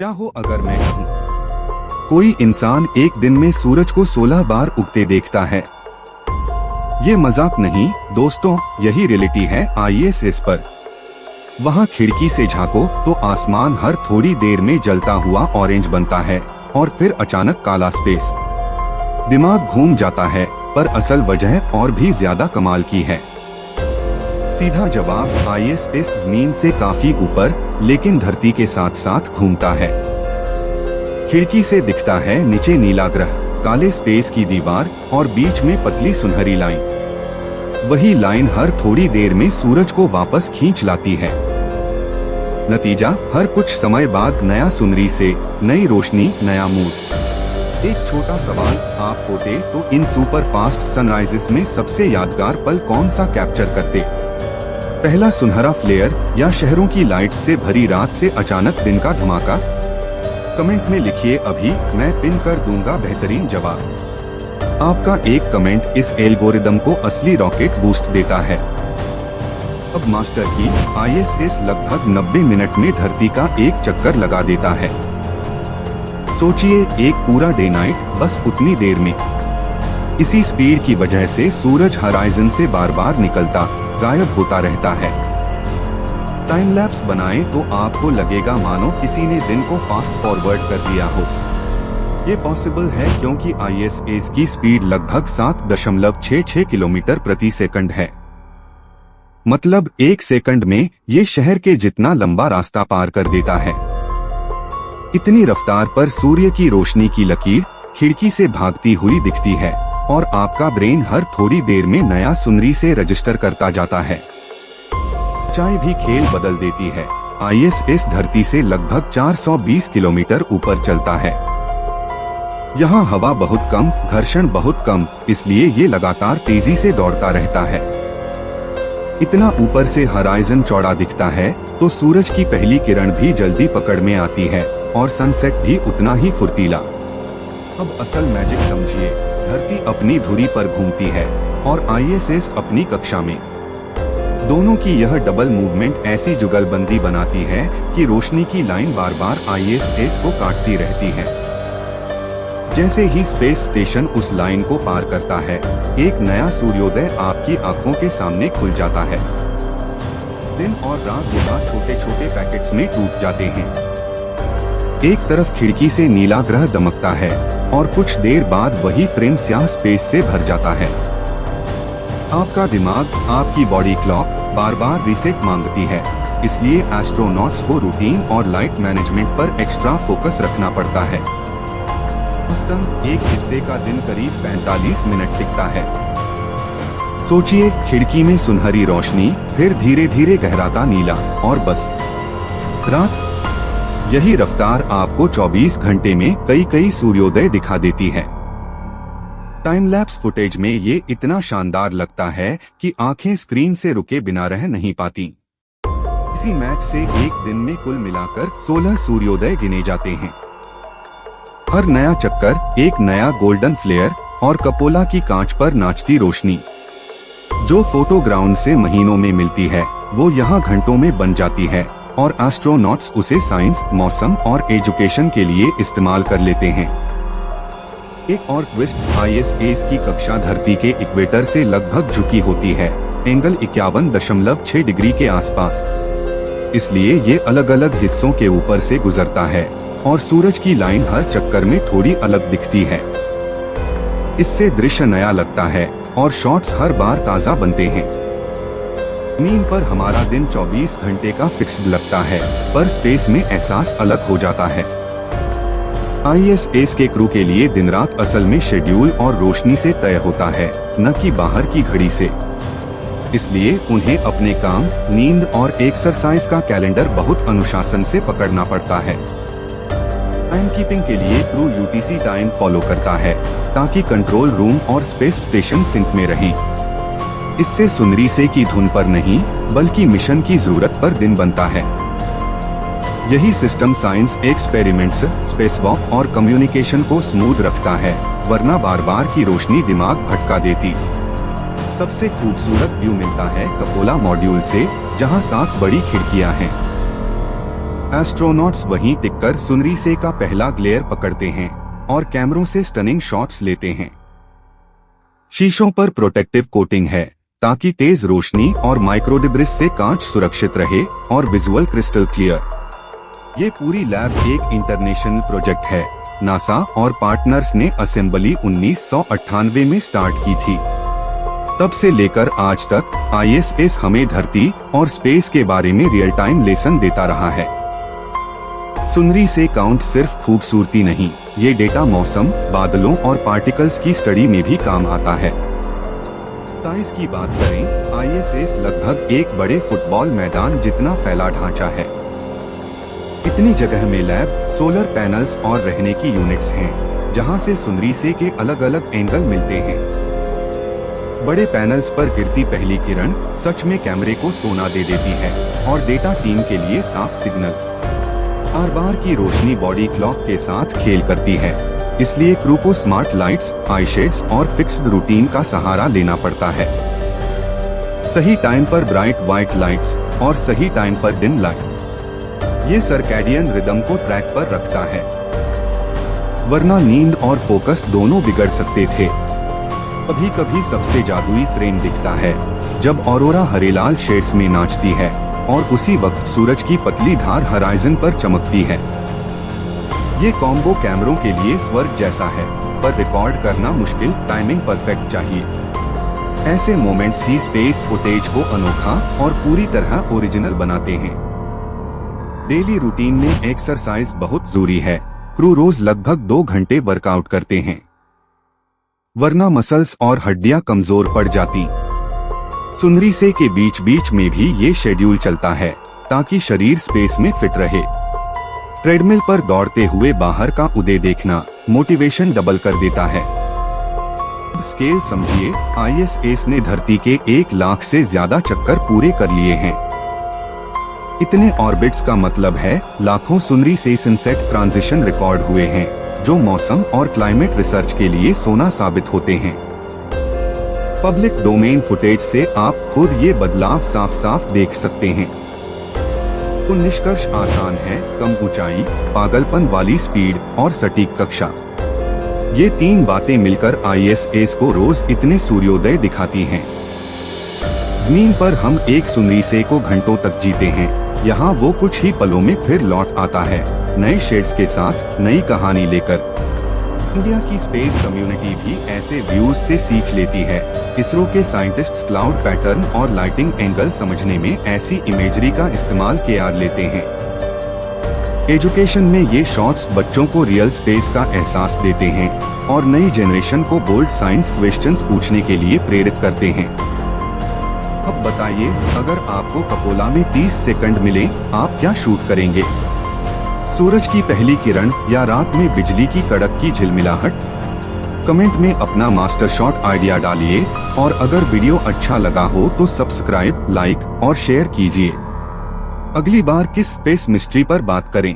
क्या हो अगर मैं कहूँ, कोई इंसान एक दिन में सूरज को 16 बार उगते देखता है। ये मजाक नहीं दोस्तों, यही रियलिटी है आईएसएस पर। वहाँ खिड़की से झांको तो आसमान हर थोड़ी देर में जलता हुआ ऑरेंज बनता है और फिर अचानक काला स्पेस। दिमाग घूम जाता है, पर असल वजह और भी ज्यादा कमाल की है। सीधा जवाब, आईएसएस जमीन से काफी ऊपर लेकिन धरती के साथ साथ घूमता है। खिड़की से दिखता है नीचे नीला ग्रह, काले स्पेस की दीवार और बीच में पतली सुनहरी लाइन। वही लाइन हर थोड़ी देर में सूरज को वापस खींच लाती है। नतीजा, हर कुछ समय बाद नया सुनहरी से नई रोशनी, नया मूड। एक छोटा सवाल, आप होते तो इन सुपर फास्ट सनराइजेस में सबसे यादगार पल कौन सा कैप्चर करते? पहला सुनहरा फ्लेयर या शहरों की लाइट्स से भरी रात से अचानक दिन का धमाका? कमेंट में लिखिए, अभी मैं पिन कर दूंगा बेहतरीन जवाब। आपका एक कमेंट इस एल्गोरिदम को असली रॉकेट बूस्ट देता है। अब मास्टर की आईएसएस लगभग 90 मिनट में धरती का एक चक्कर लगा देता है। सोचिए, एक पूरा डे नाइट बस उतनी देर में। इसी स्पीड की वजह से सूरज हराइजन से बार बार निकलता, गायब होता रहता है। टाइम लैप्स बनाएं तो आपको लगेगा मानो किसी ने दिन को फास्ट फॉरवर्ड कर दिया हो। ये पॉसिबल है क्योंकि आईएसएस की स्पीड लगभग 7.66 किलोमीटर प्रति सेकंड है। मतलब एक सेकंड में ये शहर के जितना लंबा रास्ता पार कर देता है। इतनी रफ्तार पर सूर्य की रोशनी की लकीर खिड़की से भागती हुई दिखती है और आपका ब्रेन हर थोड़ी देर में नया सुनहरी से रजिस्टर करता जाता है। चाय भी खेल बदल देती है। आईएसएस धरती से लगभग 420 किलोमीटर ऊपर चलता है। यहाँ हवा बहुत कम, घर्षण बहुत कम, इसलिए ये लगातार तेजी से दौड़ता रहता है। इतना ऊपर से हराइजन चौड़ा दिखता है तो सूरज की पहली किरण भी जल्दी पकड़ में आती है और सनसेट भी उतना ही फुर्तीला। अब असल मैजिक समझिए, धरती अपनी धुरी पर घूमती है और आईएसएस अपनी कक्षा में। दोनों की यह डबल मूवमेंट ऐसी जुगलबंदी बनाती है कि रोशनी की लाइन बार बार आईएसएस को काटती रहती है। जैसे ही स्पेस स्टेशन उस लाइन को पार करता है, एक नया सूर्योदय आपकी आंखों के सामने खुल जाता है। दिन और रात यहाँ छोटे छोटे पैकेट्स में टूट जाते हैं। एक तरफ खिड़की से नीला ग्रह दमकता है और कुछ देर बाद वही फ्रेम स्याह स्पेस से भर जाता है। आपका दिमाग, आपकी बॉडी क्लॉक बार बार रीसेट मांगती है, इसलिए एस्ट्रोनॉट्स को रूटीन और लाइट मैनेजमेंट पर एक्स्ट्रा फोकस रखना पड़ता है। औसतन एक हिस्से का दिन करीब 45 मिनट टिकता है। सोचिए, खिड़की में सुनहरी रोशनी, फिर धीरे धीरे गहराता नीला और बस रात। यही रफ्तार आपको 24 घंटे में कई सूर्योदय दिखा देती है। टाइम लैप्स फुटेज में ये इतना शानदार लगता है कि आंखें स्क्रीन से रुके बिना रह नहीं पाती। इसी मैच से एक दिन में कुल मिलाकर 16 सूर्योदय गिने जाते हैं। हर नया चक्कर एक नया गोल्डन फ्लेयर और कपोला की कांच पर नाचती रोशनी। जो फोटो ग्राउंड से महीनों में मिलती है, वो यहाँ घंटों में बन जाती है और एस्ट्रोनॉट्स उसे साइंस, मौसम और एजुकेशन के लिए इस्तेमाल कर लेते हैं। एक और ट्विस्ट, आईएसएस की कक्षा धरती के इक्वेटर से लगभग झुकी होती है, एंगल 51.6 डिग्री के आसपास। इसलिए ये अलग अलग हिस्सों के ऊपर से गुजरता है और सूरज की लाइन हर चक्कर में थोड़ी अलग दिखती है। इससे दृश्य नया लगता है और शॉट्स हर बार ताज़ा बनते हैं। जमीन पर हमारा दिन 24 घंटे का फिक्स्ड लगता है, पर स्पेस में एहसास अलग हो जाता है। आईएसएस के क्रू के लिए दिन रात असल में शेड्यूल और रोशनी से तय होता है, न कि बाहर की घड़ी से। इसलिए उन्हें अपने काम, नींद और एक्सरसाइज का कैलेंडर बहुत अनुशासन से पकड़ना पड़ता है। टाइम कीपिंग के लिए क्रू यूटीसी टाइम फॉलो करता है ताकि कंट्रोल रूम और स्पेस स्टेशन सिंक में रहें। इससे सुनहरी से की धुन पर नहीं, बल्कि मिशन की जरूरत पर दिन बनता है। यही सिस्टम साइंस एक्सपेरिमेंट्स, स्पेसवॉक और कम्युनिकेशन को स्मूथ रखता है, वरना बार बार की रोशनी दिमाग भटका देती। सबसे खूबसूरत व्यू मिलता है कपोला मॉड्यूल से, जहां 7 बड़ी खिड़कियां हैं। एस्ट्रोनॉट्स वहीं टिककर सुनरीसे का पहला ग्लेयर पकड़ते हैं और कैमरों से स्टनिंग शॉट्स लेते हैं। शीशों पर प्रोटेक्टिव कोटिंग है ताकि तेज रोशनी और माइक्रोडिब्रिस से कांच सुरक्षित रहे और विजुअल क्रिस्टल क्लियर। ये पूरी लैब एक इंटरनेशनल प्रोजेक्ट है। नासा और पार्टनर्स ने असेंबली 1998 में स्टार्ट की थी। तब से लेकर आज तक ISS हमें धरती और स्पेस के बारे में रियल टाइम लेसन देता रहा है। सुनरीसे काउंट सिर्फ खूबसूरती नहीं, ये डेटा मौसम, बादलों और पार्टिकल्स की स्टडी में भी काम आता है। साइज की बात करें, ISS लगभग एक बड़े फुटबॉल मैदान जितना फैला ढांचा है। इतनी जगह में लैब, सोलर पैनल्स और रहने की यूनिट्स हैं, जहां से सुनरीसे के अलग अलग एंगल मिलते हैं। बड़े पैनल्स पर गिरती पहली किरण सच में कैमरे को सोना दे देती है और डेटा टीम के लिए साफ सिग्नल। बार बार की रोशनी बॉडी क्लॉक के साथ खेल करती है, इसलिए क्रू को स्मार्ट लाइट्स, आई शेड्स और फिक्स्ड रूटीन का सहारा लेना पड़ता है। सही टाइम पर ब्राइट व्हाइट लाइट्स और सही टाइम पर डिम लाइट, ये सर्कैडियन रिदम को ट्रैक पर रखता है, वरना नींद और फोकस दोनों बिगड़ सकते थे। कभी कभी सबसे जादुई फ्रेम दिखता है जब ऑरोरा हरेलाल शेड्स में नाचती है और उसी वक्त सूरज की पतली धार हराइजन पर चमकती है। ये कॉम्बो कैमरों के लिए स्वर्ग जैसा है, पर रिकॉर्ड करना मुश्किल, टाइमिंग परफेक्ट चाहिए। ऐसे मोमेंट्स ही स्पेस फुटेज को अनोखा और पूरी तरह ओरिजिनल बनाते हैं। डेली रूटीन में एक्सरसाइज बहुत जरूरी है। क्रू रोज लगभग 2 घंटे वर्कआउट करते हैं, वरना मसल्स और हड्डियां कमजोर पड़ जाती। सुनरीसे के बीच बीच में भी ये शेड्यूल चलता है ताकि शरीर स्पेस में फिट रहे। ट्रेडमिल पर दौड़ते हुए बाहर का उदय देखना मोटिवेशन डबल कर देता है। स्केल समझिए, ISS ने धरती के 1 लाख से ज्यादा चक्कर पूरे कर लिए हैं। इतने ऑर्बिट्स का मतलब है लाखों सुनरीसे सनसेट ट्रांजिशन रिकॉर्ड हुए हैं, जो मौसम और क्लाइमेट रिसर्च के लिए सोना साबित होते हैं। पब्लिक डोमेन फुटेज से आप खुद ये बदलाव साफ साफ देख सकते हैं। तो निष्कर्ष आसान है, कम ऊंचाई, पागलपन वाली स्पीड और सटीक कक्षा, ये 3 बातें मिलकर ISS को रोज इतने सूर्योदय दिखाती हैं। जमीन पर हम एक सुनरीसे को घंटों तक जीते हैं, यहाँ वो कुछ ही पलों में फिर लौट आता है, नए शेड्स के साथ, नई कहानी लेकर। इंडिया की स्पेस कम्युनिटी भी ऐसे व्यूज से सीख लेती है। इसरो के साइंटिस्ट्स क्लाउड पैटर्न और लाइटिंग एंगल समझने में ऐसी इमेजरी का इस्तेमाल किया लेते हैं। एजुकेशन में ये शॉट्स बच्चों को रियल स्पेस का एहसास देते हैं और नई जनरेशन को बोल्ड साइंस क्वेश्चंस पूछने के लिए प्रेरित करते हैं। अब बताइए, अगर आपको कपोला में 30 सेकंड मिले, आप क्या शूट करेंगे? सूरज की पहली किरण या रात में बिजली की कड़क की झिलमिलाहट? कमेंट में अपना मास्टर शॉट आइडिया डालिए और अगर वीडियो अच्छा लगा हो तो सब्सक्राइब, लाइक और शेयर कीजिए। अगली बार किस स्पेस मिस्ट्री पर बात करें?